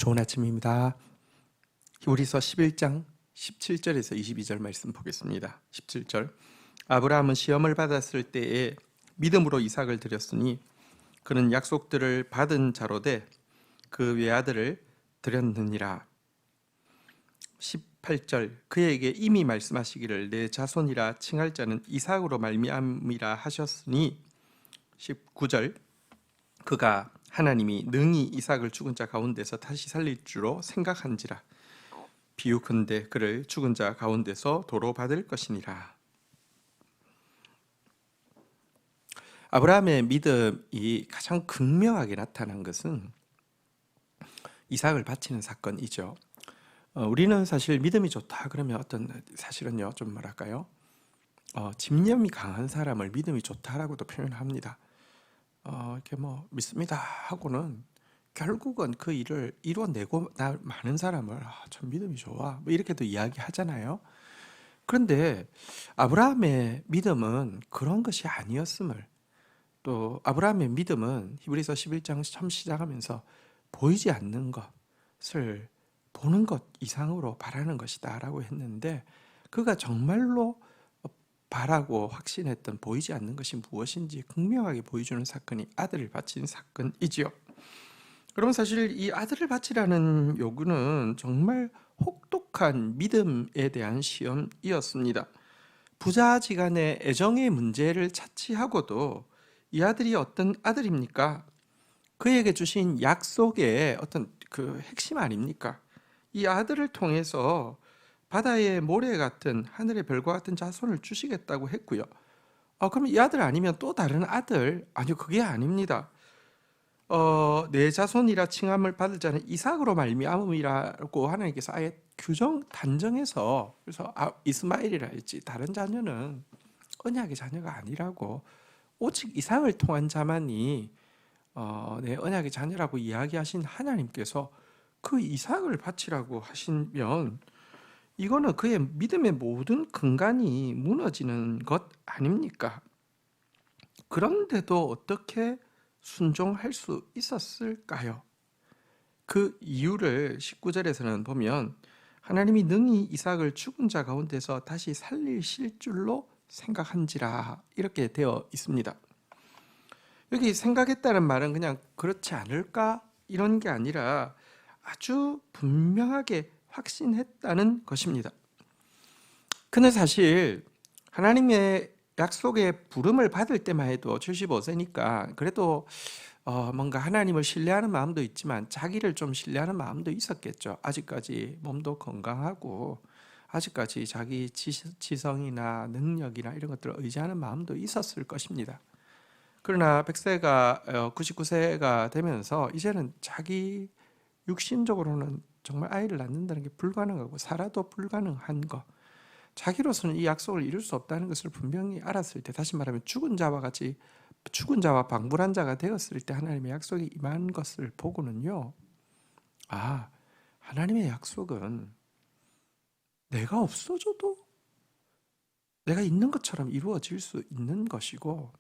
좋은 아침입니다. 히브리서 11장 17절에서 22절 말씀 보겠습니다. 17절 아브라함은 시험을 받았을 때에 믿음으로 이삭을 드렸으니 그는 약속들을 받은 자로 돼 그 외아들을 드렸느니라. 18절 그에게 이미 말씀하시기를 내 자손이라 칭할 자는 이삭으로 말미암이라 하셨으니 19절 그가 하나님이 능히 이삭을 죽은 자 가운데서 다시 살릴 줄로 생각한지라 비유컨대 그를 죽은 자 가운데서 도로 받을 것이니라. 아브라함의 믿음이 가장 극명하게 나타난 것은 이삭을 바치는 사건이죠. 우리는 사실 믿음이 좋다 그러면 사실은요 좀 뭐랄까요, 집념이 강한 사람을 믿음이 좋다라고도 표현합니다. 이렇게 믿습니다 하고는 결국은 그 일을 이뤄내고 많은 사람을 참 믿음이 좋아 이렇게도 이야기하잖아요. 그런데 아브라함의 믿음은 그런 것이 아니었음을, 또 아브라함의 믿음은 히브리서 11장 처음 시작하면서 보이지 않는 것을 보는 것 이상으로 바라는 것이다 라고 했는데, 그가 정말로 바라고 확신했던 보이지 않는 것이 무엇인지 극명하게 보여주는 사건이 아들을 바친 사건이지요. 그럼 사실 이 아들을 바치라는 요구는 정말 혹독한 믿음에 대한 시험이었습니다. 부자지간의 애정의 문제를 차치하고도 이 아들이 어떤 아들입니까? 그에게 주신 약속의 어떤 그 핵심 아닙니까? 이 아들을 통해서 바다의 모래 같은 하늘의 별과 같은 자손을 주시겠다고 했고요. 그럼 이 아들 아니면 또 다른 아들? 아니요, 그게 아닙니다. 내 자손이라 칭함을 받을 자는 이삭으로 말미암음이라고 하나님께서 아예 단정해서, 그래서 이스마엘이라 했지 다른 자녀는 언약의 자녀가 아니라고, 오직 이삭을 통한 자만이 내 언약의 자녀라고 이야기하신 하나님께서 그 이삭을 바치라고 하시면 이거는 그의 믿음의 모든 근간이 무너지는 것 아닙니까? 그런데도 어떻게 순종할 수 있었을까요? 그 이유를 19절에서는 보면 하나님이 능히 이삭을 죽은 자 가운데서 다시 살리실 줄로 생각한지라 이렇게 되어 있습니다. 여기 생각했다는 말은 그냥 그렇지 않을까 이런 게 아니라 아주 분명하게 확신했다는 것입니다. 그는 사실 하나님의 약속의 부름을 받을 때만 해도 75세니까 그래도 뭔가 하나님을 신뢰하는 마음도 있지만 자기를 좀 신뢰하는 마음도 있었겠죠. 아직까지 몸도 건강하고 아직까지 자기 지성이나 능력이나 이런 것들을 의지하는 마음도 있었을 것입니다. 그러나 100세가 99세가 되면서 이제는 자기 육신적으로는 정말 아이를 낳는다는 게 불가능하고 살아도 불가능한 것, 자기로서는 이 약속을 이룰 수 없다는 것을 분명히 알았을 때, 다시 말하면 죽은 자와 방불한 자가 되었을 때 하나님의 약속이 임한 것을 보고는요, 하나님의 약속은 내가 없어져도 내가 있는 것처럼 이루어질 수 있는 것이고,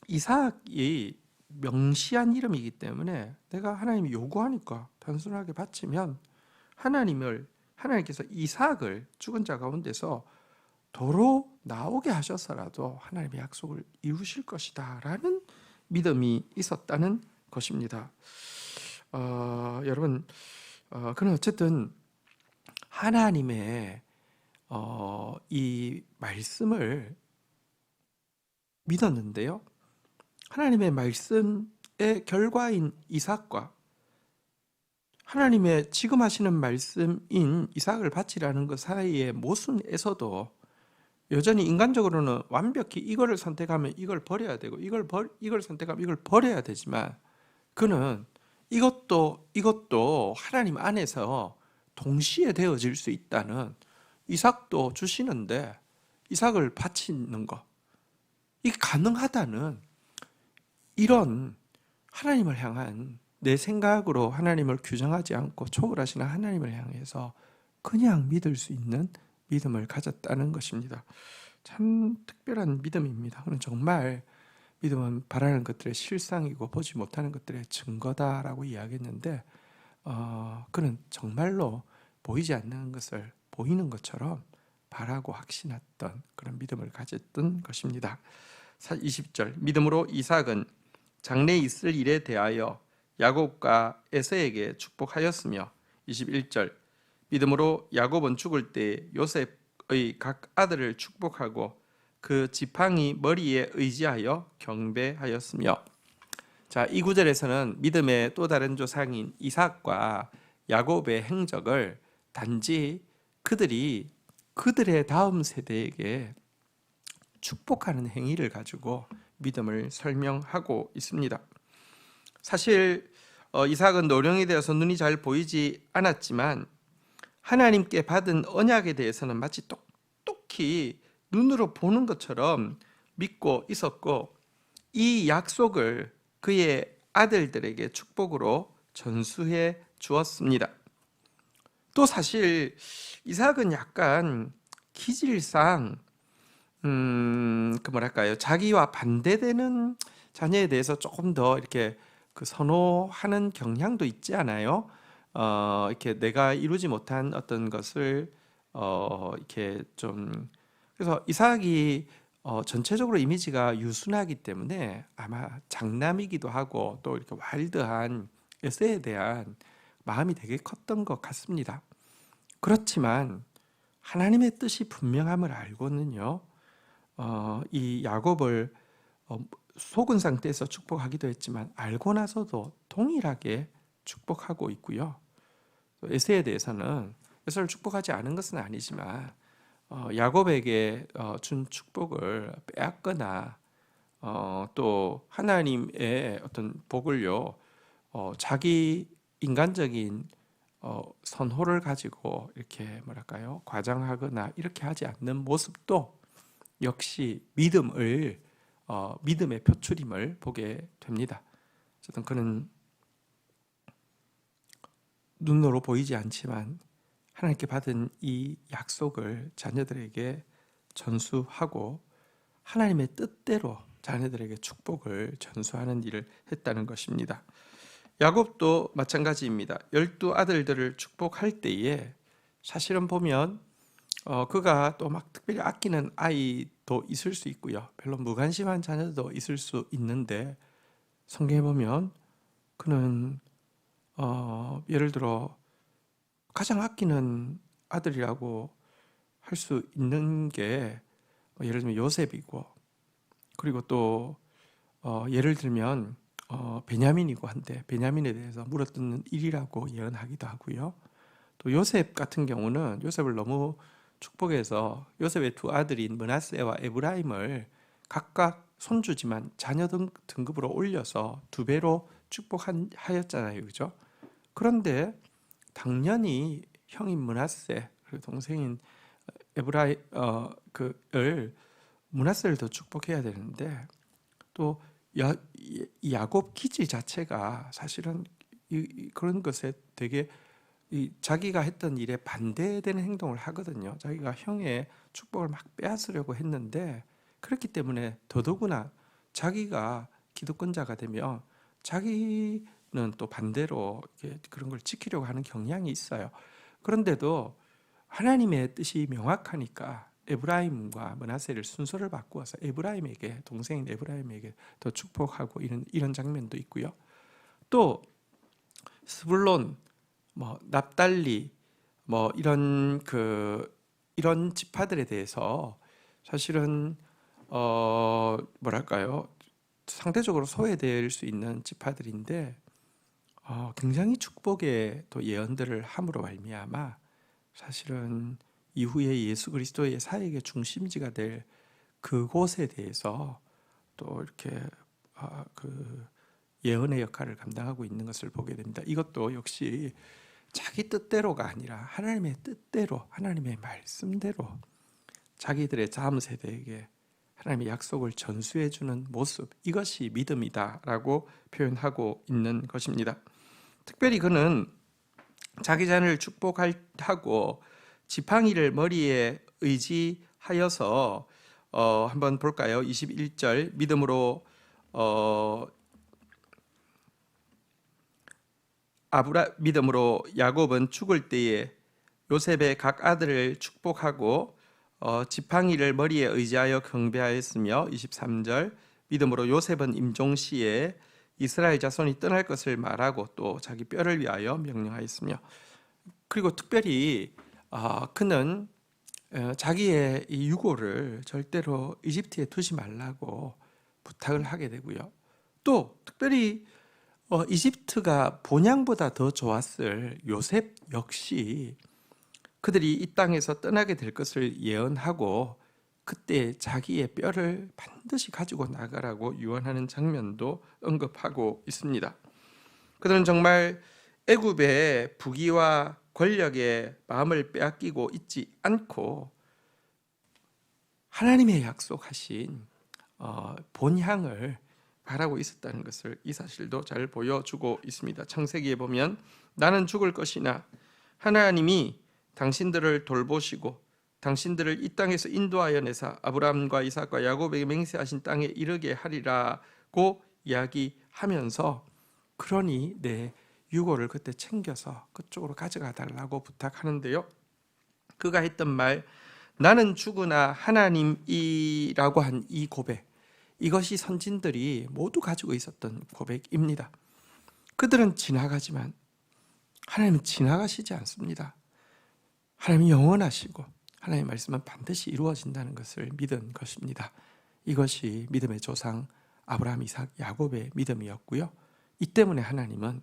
이삭이 명시한 이름이기 때문에 내가 하나님이 요구하니까 단순하게 바치면 하나님께서 이삭을 죽은 자 가운데서 도로 나오게 하셔서라도 하나님의 약속을 이루실 것이다 라는 믿음이 있었다는 것입니다. 여러분, 그는 어쨌든 하나님의 이 말씀을 믿었는데요, 하나님의 말씀의 결과인 이삭과 하나님의 지금 하시는 말씀인 이삭을 바치라는 것 사이의 모순에서도 여전히 인간적으로는 완벽히 이거를 선택하면 이걸 버려야 되고 이걸 선택하면 이걸 버려야 되지만, 그는 이것도 하나님 안에서 동시에 되어질 수 있다는, 이삭도 주시는데 이삭을 바치는 것, 이게 가능하다는 이런 하나님을 향한, 내 생각으로 하나님을 규정하지 않고 초월하시는 하나님을 향해서 그냥 믿을 수 있는 믿음을 가졌다는 것입니다. 참 특별한 믿음입니다. 그는 정말 믿음은 바라는 것들의 실상이고 보지 못하는 것들의 증거다라고 이야기했는데, 그는 정말로 보이지 않는 것을 보이는 것처럼 바라고 확신했던 그런 믿음을 가졌던 것입니다. 20절 믿음으로 이삭은 장래에 있을 일에 대하여 야곱과 에서에게 축복하였으며 21절 믿음으로 야곱은 죽을 때 요셉의 각 아들을 축복하고 그 지팡이 머리에 의지하여 경배하였으며. 자, 이 구절에서는 믿음의 또 다른 조상인 이삭과 야곱의 행적을 단지 그들이 그들의 다음 세대에게 축복하는 행위를 가지고 믿음을 설명하고 있습니다. 사실 이삭은 노령이 되어서 눈이 잘 보이지 않았지만 하나님께 받은 언약에 대해서는 마치 똑똑히 눈으로 보는 것처럼 믿고 있었고 이 약속을 그의 아들들에게 축복으로 전수해 주었습니다. 또 사실 이삭은 약간 기질상 자기와 반대되는 자녀에 대해서 조금 더 이렇게 선호하는 경향도 있지 않아요? 이렇게 내가 이루지 못한 어떤 것을 이렇게 좀 그래서 이삭이 전체적으로 이미지가 유순하기 때문에 아마 장남이기도 하고 또 이렇게 와일드한 에세에 대한 마음이 되게 컸던 것 같습니다. 그렇지만 하나님의 뜻이 분명함을 알고는요, 이 야곱을 속은 상태에서 축복하기도 했지만 알고 나서도 동일하게 축복하고 있고요. 에세에 대해서는 에서를 축복하지 않은 것은 아니지만 야곱에게 준 축복을 빼앗거나 또 하나님의 어떤 복을요 자기 인간적인 선호를 가지고 이렇게 과장하거나 이렇게 하지 않는 모습도 역시 믿음의 표출임을 보게 됩니다. 어쨌든 그는 눈으로 보이지 않지만 하나님께 받은 이 약속을 자녀들에게 전수하고 하나님의 뜻대로 자녀들에게 축복을 전수하는 일을 했다는 것입니다. 야곱도 마찬가지입니다. 12아들들을 축복할 때에 사실은 보면 그가 또 막 특별히 아끼는 아이도 있을 수 있고요. 별로 무관심한 자녀도 있을 수 있는데 성경에 보면 그는 예를 들어 가장 아끼는 아들이라고 할 수 있는 게 예를 들면 요셉이고 그리고 또 예를 들면 베냐민이고 한데 베냐민에 대해서 물어뜯는 일이라고 예언하기도 하고요. 또 요셉 같은 경우는 요셉을 너무 축복해서 요셉의 두 아들인 므낫세와 에브라임을 각각 손주지만 자녀 등급으로 올려서 2배로 축복하였잖아요, 그죠? 그런데 당연히 형인 므낫세 그리고 동생인 에브라임 그를 므낫세를 더 축복해야 되는데 또 야곱 기질 자체가 사실은 그런 것에 되게 자기가 했던 일에 반대되는 행동을 하거든요. 자기가 형의 축복을 막 빼앗으려고 했는데 그렇기 때문에 더더구나 자기가 기득권자가 되면 자기는 또 반대로 그런 걸 지키려고 하는 경향이 있어요. 그런데도 하나님의 뜻이 명확하니까 에브라임과 므낫세를 순서를 바꾸어서 에브라임에게 동생인 에브라임에게 더 축복하고 이런 장면도 있고요. 또 스불론, 납달리, 이런 지파들에 대해서 사실은 상대적으로 소외될 수 있는 지파들인데 굉장히 축복의 또 예언들을 함으로 말미암아 사실은 이후에 예수 그리스도의 사역의 중심지가 될 그곳에 대해서 또 이렇게 예언의 역할을 감당하고 있는 것을 보게 됩니다. 이것도 역시 자기 뜻대로가 아니라 하나님의 뜻대로, 하나님의 말씀대로 자기들의 다음 세대에게 하나님의 약속을 전수해 주는 모습, 이것이 믿음이다라고 표현하고 있는 것입니다. 특별히 그는 자기 자녀를 축복하고 지팡이를 머리에 의지하여서 한번 볼까요? 21절 믿음으로 믿음으로 야곱은 죽을 때에 요셉의 각 아들을 축복하고 지팡이를 머리에 의지하여 경배하였으며 23절 믿음으로 요셉은 임종시에 이스라엘 자손이 떠날 것을 말하고 또 자기 뼈를 위하여 명령하였으며, 그리고 특별히 그는 자기의 이 유고를 절대로 이집트에 두지 말라고 부탁을 하게 되고요. 또 특별히 이집트가 본향보다 더 좋았을 요셉 역시 그들이 이 땅에서 떠나게 될 것을 예언하고 그때 자기의 뼈를 반드시 가지고 나가라고 유언하는 장면도 언급하고 있습니다. 그들은 정말 애굽의 부귀와 권력에 마음을 빼앗기고 있지 않고 하나님의 약속하신 본향을 바라고 있었다는 것을 이 사실도 잘 보여주고 있습니다. 창세기에 보면 나는 죽을 것이나 하나님이 당신들을 돌보시고 당신들을 이 땅에서 인도하여 내사 아브라함과 이삭과 야곱에게 맹세하신 땅에 이르게 하리라고 이야기하면서, 그러니 내 유고를 그때 챙겨서 그쪽으로 가져가 달라고 부탁하는데요. 그가 했던 말, 나는 죽으나 하나님이라고 한 이 고백, 이것이 선진들이 모두 가지고 있었던 고백입니다. 그들은 지나가지만 하나님은 지나가시지 않습니다. 하나님이 영원하시고 하나님의 말씀은 반드시 이루어진다는 것을 믿은 것입니다. 이것이 믿음의 조상 아브라함, 이삭, 야곱의 믿음이었고요. 이 때문에 하나님은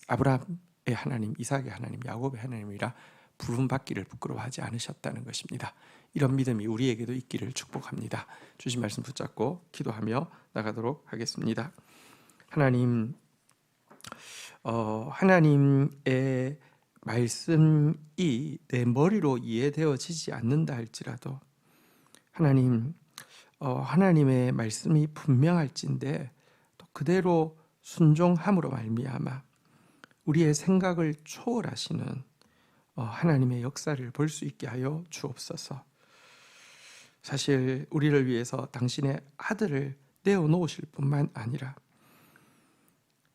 아브라함의 하나님, 이삭의 하나님, 야곱의 하나님이라 부름받기를 부끄러워하지 않으셨다는 것입니다. 이런 믿음이 우리에게도 있기를 축복합니다. 주신 말씀 붙잡고 기도하며 나가도록 하겠습니다. 하나님, 하나님의 말씀이 내 머리로 이해되어지지 않는다 할지라도 하나님, 하나님의 말씀이 분명할진데 또 그대로 순종함으로 말미암아 우리의 생각을 초월하시는 하나님의 역사를 볼 수 있게 하여 주옵소서. 사실 우리를 위해서 당신의 아들을 내어놓으실 뿐만 아니라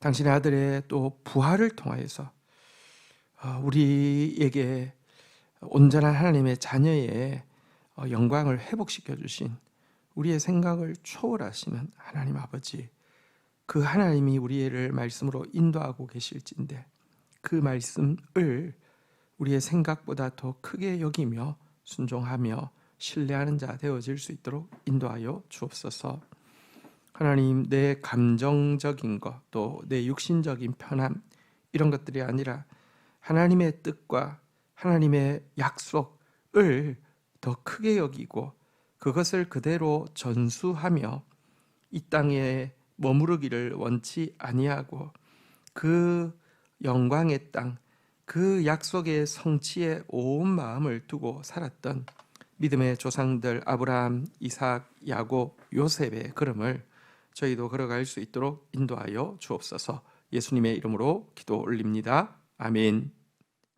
당신의 아들의 또 부활을 통하여서 우리에게 온전한 하나님의 자녀의 영광을 회복시켜 주신 우리의 생각을 초월하시는 하나님 아버지, 그 하나님이 우리를 말씀으로 인도하고 계실진데 그 말씀을 우리의 생각보다 더 크게 여기며 순종하며 신뢰하는 자 되어질 수 있도록 인도하여 주옵소서. 하나님, 내 감정적인 것, 또 내 육신적인 편함, 이런 것들이 아니라 하나님의 뜻과 하나님의 약속을 더 크게 여기고 그것을 그대로 전수하며 이 땅에 머무르기를 원치 아니하고 그 영광의 땅, 그 약속의 성취에 온 마음을 두고 살았던 믿음의 조상들 아브라함, 이삭, 야곱, 요셉의 걸음을 저희도 걸어갈 수 있도록 인도하여 주옵소서. 예수님의 이름으로 기도 올립니다. 아멘.